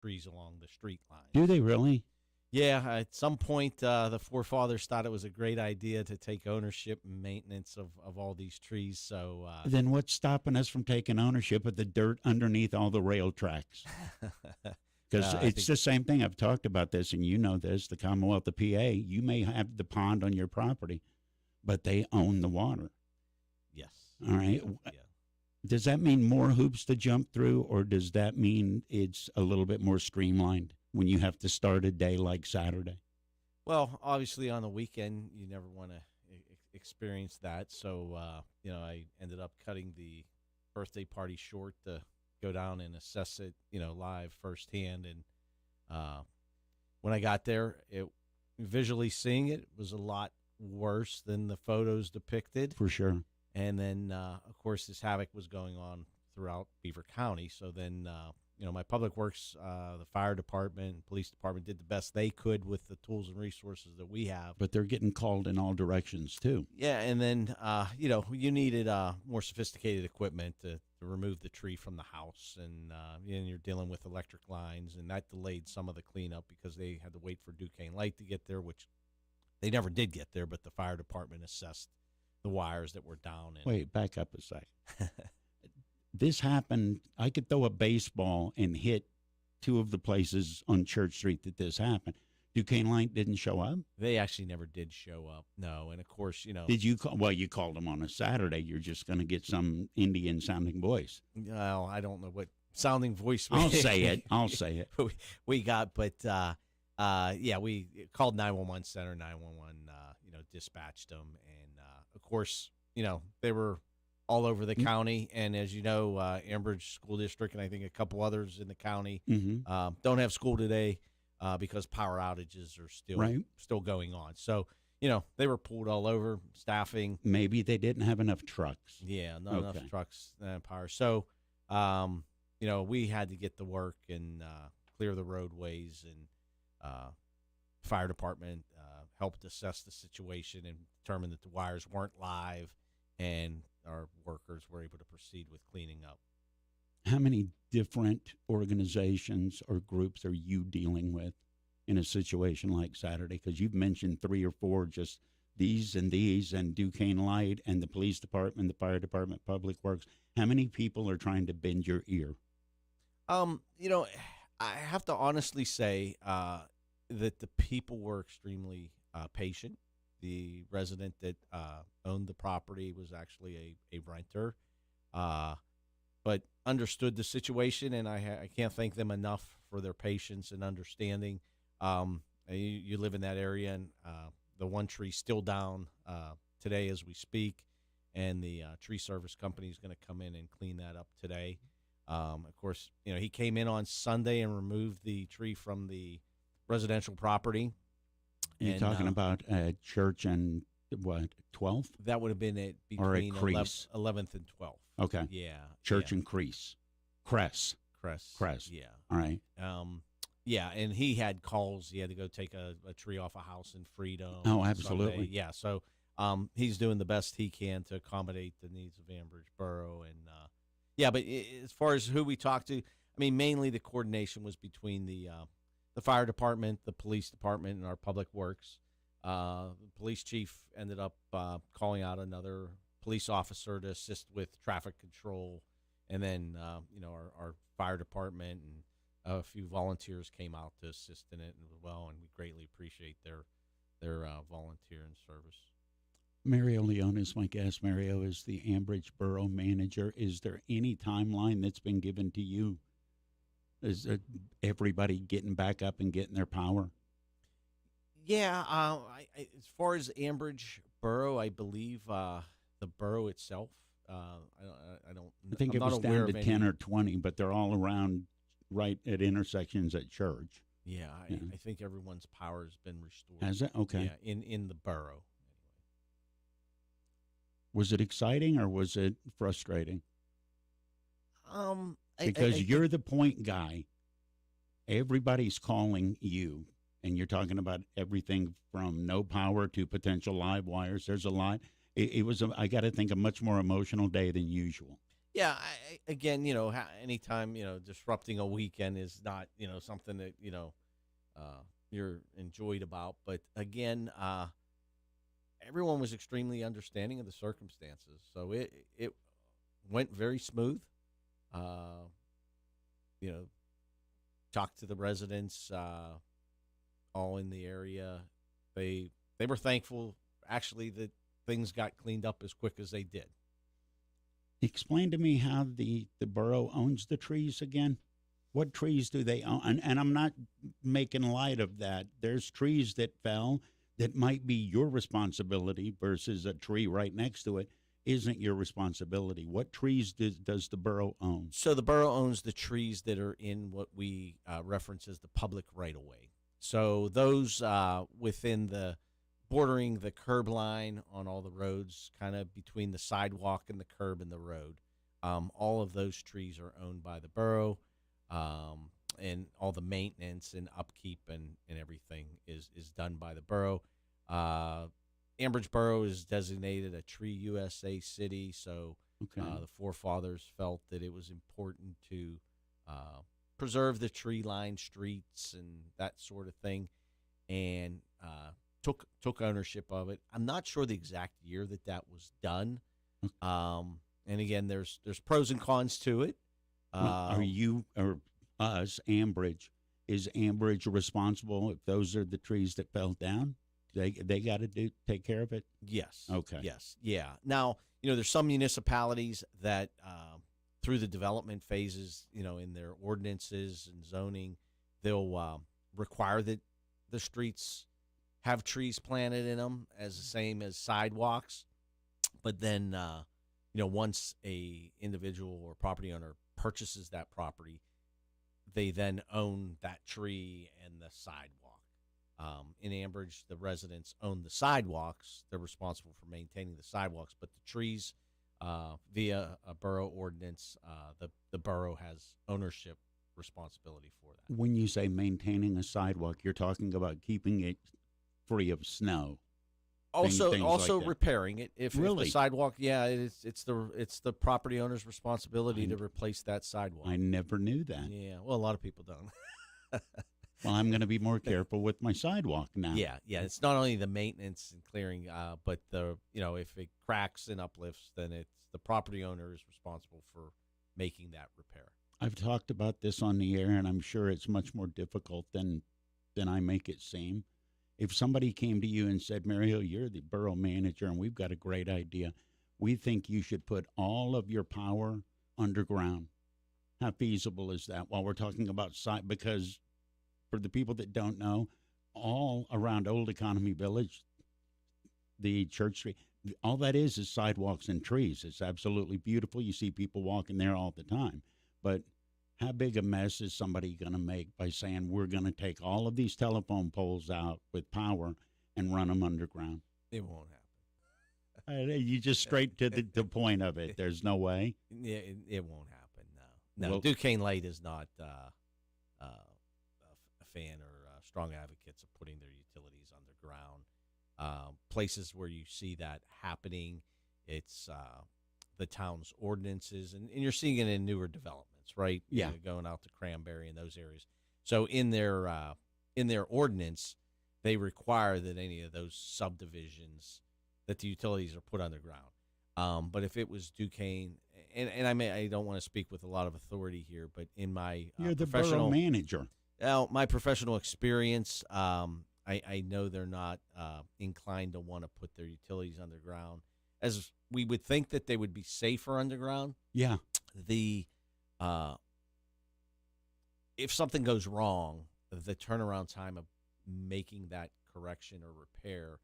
trees along the street line. Do they really? Yeah, at some point, the forefathers thought it was a great idea to take ownership and maintenance of all these trees. So Then what's stopping us from taking ownership of the dirt underneath all the rail tracks? Because it's the same thing. I've talked about this, and you know this, the Commonwealth of PA. You may have the pond on your property, but they own the water. Yes. All right. Yeah. Does that mean more hoops to jump through, or does that mean it's a little bit more streamlined when you have to start a day like Saturday? Well, obviously on the weekend, you never want to experience that. So, I ended up cutting the birthday party short to go down and assess it, live firsthand. And when I got there, visually seeing it was a lot worse than the photos depicted. For sure. And then, of course, this havoc was going on throughout Beaver County. So then, my public works, the fire department, police department did the best they could with the tools and resources that we have. But they're getting called in all directions, too. Yeah, and then, you needed more sophisticated equipment to remove the tree from the house. And you're dealing with electric lines, and that delayed some of the cleanup because they had to wait for Duquesne Light to get there, which they never did get there, but the fire department assessed the wires that were down. Wait, back up a sec. This happened. I could throw a baseball and hit two of the places on Church Street that this happened. Duquesne Light didn't show up? They actually never did show up, no. And, of course, Did you call? Well, you called them on a Saturday. You're just going to get some Indian-sounding voice. Well, I don't know what sounding voice I'll say it. we got, but, we called 911 center, 911, dispatched them. And, of course, they were all over the county. And as you know, Ambridge School District and I think a couple others in the county don't have school today because power outages are still going on. So, they were pulled all over, staffing. Maybe they didn't have enough trucks. Yeah, not enough trucks and power. So, we had to get to work and clear the roadways, and fire department helped assess the situation and determined that the wires weren't live, and our workers were able to proceed with cleaning up. How many different organizations or groups are you dealing with in a situation like Saturday? Because you've mentioned 3 or 4, just these and Duquesne Light and the police department, the fire department, public works. How many people are trying to bend your ear? I have to honestly say that the people were extremely patient. The resident that owned the property was actually a renter, but understood the situation, and I can't thank them enough for their patience and understanding. You live in that area, and the one tree's still down today as we speak, and the tree service company is going to come in and clean that up today. Of course, he came in on Sunday and removed the tree from the residential property. You're talking about Church and what, 12th? That would have been it between 11th and 12th. Okay. Yeah. Church and Cress. Cress. Yeah. All right. And he had calls. He had to go take a tree off a house in Freedom. Oh, absolutely. Sunday. Yeah. So he's doing the best he can to accommodate the needs of Ambridge Boro. And, but as far as who we talked to, mainly the coordination was between the fire department, the police department, and our public works. The police chief ended up calling out another police officer to assist with traffic control. And then, our fire department and a few volunteers came out to assist in it as well. And we greatly appreciate their volunteer and service. Mario Leone is my guest. Mario is the Ambridge Borough manager. Is there any timeline that's been given to you? Is everybody getting back up and getting their power? Yeah. As far as Ambridge Borough, I believe the borough itself, I don't. I think it was down to 10 or 20, but they're all around right at intersections at Church. Yeah, I think everyone's power has been restored. Has it? Okay. Yeah, in the borough. Was it exciting or was it frustrating? Because you're the point guy. Everybody's calling you, and you're talking about everything from no power to potential live wires. There's a lot. It was, I got to think, a much more emotional day than usual. Yeah, again, anytime, disrupting a weekend is not, something that, you're enjoyed about. But again, everyone was extremely understanding of the circumstances. So it went very smooth. Uh, you know, talked to the residents, all in the area. They were thankful, actually, that things got cleaned up as quick as they did. Explain to me how the borough owns the trees again. What trees do they own? And I'm not making light of that. There's trees that fell that might be your responsibility versus a tree right next to it isn't your responsibility. What trees does the borough own? So the borough owns the trees that are in what we reference as the public right of way. So those within the bordering the curb line on all the roads, kind of between the sidewalk and the curb and the road. All of those trees are owned by the borough, and all the maintenance and upkeep and everything is done by the borough. Ambridge Borough is designated a Tree USA city, so Okay. the forefathers felt that it was important to preserve the tree-lined streets and that sort of thing, and took ownership of it. I'm not sure the exact year that was done. And again, there's pros and cons to it. Are you or us, Ambridge? Is Ambridge responsible if those are the trees that fell down? They got to take care of it. Yes. Okay. Yes. Yeah. Now, there's some municipalities that through the development phases, in their ordinances and zoning, they'll require that the streets have trees planted in them as the same as sidewalks. But then, once a individual or property owner purchases that property, they then own that tree and the sidewalk. In Ambridge, the residents own the sidewalks. They're responsible for maintaining the sidewalks, but the trees, via a borough ordinance, the borough has ownership responsibility for that. When you say maintaining a sidewalk, you're talking about keeping it free of snow. Also, things also like that. repairing it. If Really? the sidewalk, yeah, it's the property owner's responsibility to replace that sidewalk. I never knew that. Yeah, well, a lot of people don't. Well, I'm going to be more careful with my sidewalk now. Yeah. It's not only the maintenance and clearing, but if it cracks and uplifts, then it's the property owner is responsible for making that repair. I've talked about this on the air, and I'm sure it's much more difficult than I make it seem. If somebody came to you and said, Mario, you're the borough manager, and we've got a great idea. We think you should put all of your power underground. How feasible is that? While we're talking about because for the people that don't know, all around Old Economy Village, the Church Street, all that is sidewalks and trees. It's absolutely beautiful. You see people walking there all the time. But how big a mess is somebody going to make by saying we're going to take all of these telephone poles out with power and run them underground? It won't happen. You just straight to the point of it. There's no way. Yeah, it won't happen. No. Well, Duquesne Light is not a fan or strong advocates of putting their utilities underground. Places where you see that happening, it's the town's ordinances, and you're seeing it in newer developments, right? Yeah, going out to Cranberry and those areas. So in their ordinance, they require that any of those subdivisions that the utilities are put underground. But if it was Duquesne, and I don't want to speak with a lot of authority here, but in my you're the professional borough manager. Well, my professional experience, I know they're not inclined to want to put their utilities underground, as we would think that they would be safer underground. Yeah. If something goes wrong, the turnaround time of making that correction or repair,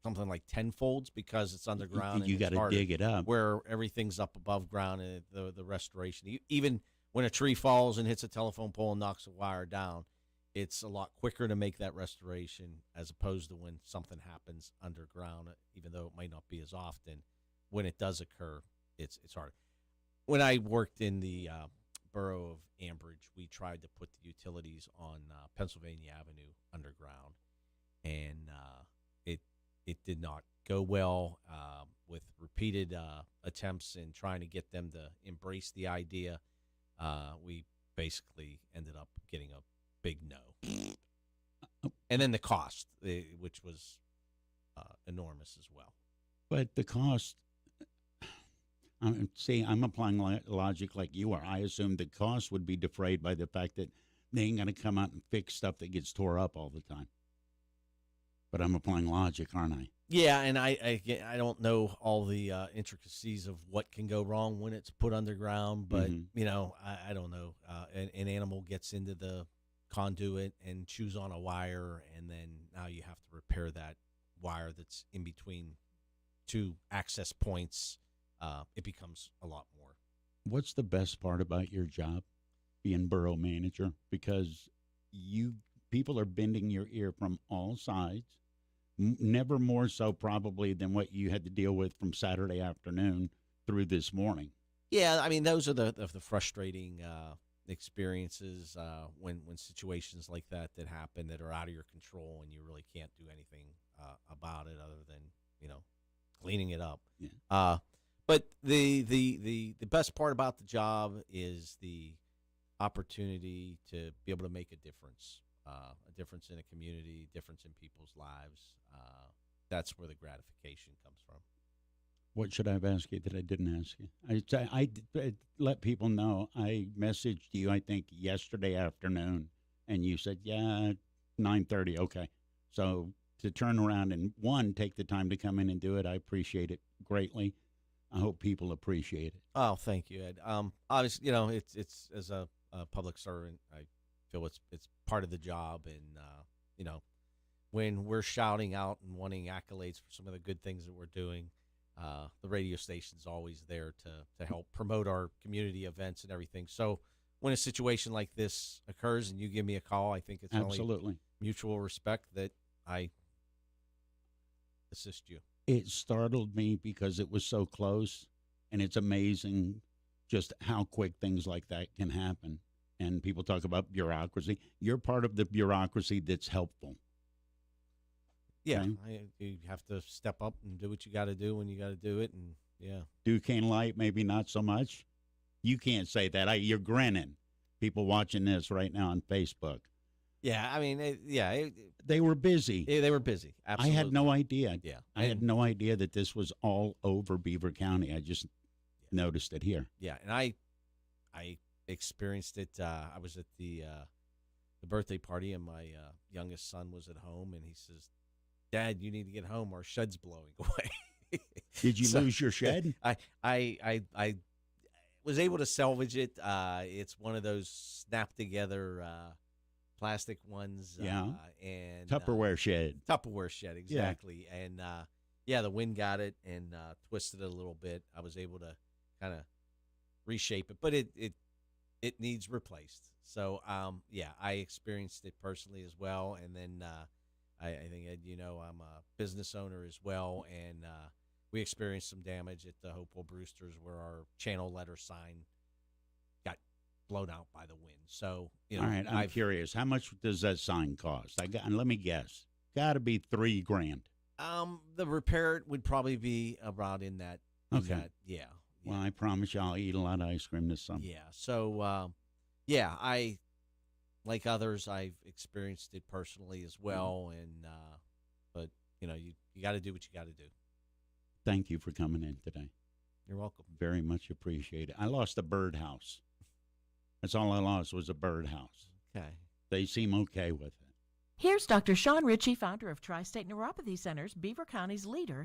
something like tenfolds because it's underground. You got to dig it up. Where everything's up above ground, and the restoration, even when a tree falls and hits a telephone pole and knocks a wire down, it's a lot quicker to make that restoration as opposed to when something happens underground, even though it might not be as often. When it does occur, it's harder. When I worked in the borough of Ambridge, we tried to put the utilities on Pennsylvania Avenue underground, and it did not go well with repeated attempts in trying to get them to embrace the idea. We basically ended up getting a big no. And then the cost, which was enormous as well. But the cost, I'm applying logic like you are. I assume the cost would be defrayed by the fact that they ain't going to come out and fix stuff that gets tore up all the time. But I'm applying logic, aren't I? Yeah, and I don't know all the intricacies of what can go wrong when it's put underground, but I don't know. An animal gets into the conduit and chews on a wire, and then now you have to repair that wire that's in between two access points. It becomes a lot more. What's the best part about your job, being borough manager? Because people are bending your ear from all sides. Never more so probably than what you had to deal with from Saturday afternoon through this morning. Yeah, I mean, those are the frustrating experiences when situations like that happen that are out of your control and you really can't do anything about it other than cleaning it up. Yeah. But the best part about the job is the opportunity to be able to make a difference in a community, difference in people's lives. That's where the gratification comes from. What should I have asked you that I didn't ask you? I let people know. I messaged you, I think, yesterday afternoon, and you said, yeah, 9:30, okay. So to turn around and, take the time to come in and do it, I appreciate it greatly. I hope people appreciate it. Oh, thank you, Ed. Obviously, it's as a public servant, I feel it's part of the job, and when we're shouting out and wanting accolades for some of the good things that we're doing, the radio station's always there to help promote our community events and everything. So when a situation like this occurs and you give me a call, I think it's absolutely only mutual respect that I assist you. It startled me because it was so close, and it's amazing just how quick things like that can happen. And people talk about bureaucracy. You're part of the bureaucracy that's helpful. Yeah, okay? You have to step up and do what you got to do when you got to do it, and yeah. Duquesne Light, maybe not so much. You can't say that. You're grinning. People watching this right now on Facebook. Yeah, I mean, they were busy. They were busy. Absolutely. I had no idea. Yeah, I had no idea that this was all over Beaver County. I just noticed it here. Yeah, and I experienced it. I was at the birthday party, and my youngest son was at home, and he says, "Dad, you need to get home. Our shed's blowing away." Did you lose your shed? I was able to salvage it. It's one of those snap together plastic ones. And Tupperware shed. Tupperware shed, exactly. Yeah. And the wind got it and twisted it a little bit. I was able to kind of reshape it, but it needs replaced. So I experienced it personally as well. And then I think, Ed, I'm a business owner as well, and we experienced some damage at the Hopewell Brewsters where our channel letter sign got blown out by the wind. So, all right, I'm curious. How much does that sign cost? Let me guess. Got to be $3,000. The repair would probably be around in that. Okay. Yeah. Well, I promise you I'll eat a lot of ice cream this summer. Yeah. So, I, like others, I've experienced it personally as well. And, but you got to do what you got to do. Thank you for coming in today. You're welcome. Very much appreciated. I lost a birdhouse. That's all I lost was a birdhouse. Okay. They seem okay with it. Here's Dr. Sean Ritchie, founder of Tri-State Neuropathy Centers, Beaver County's leader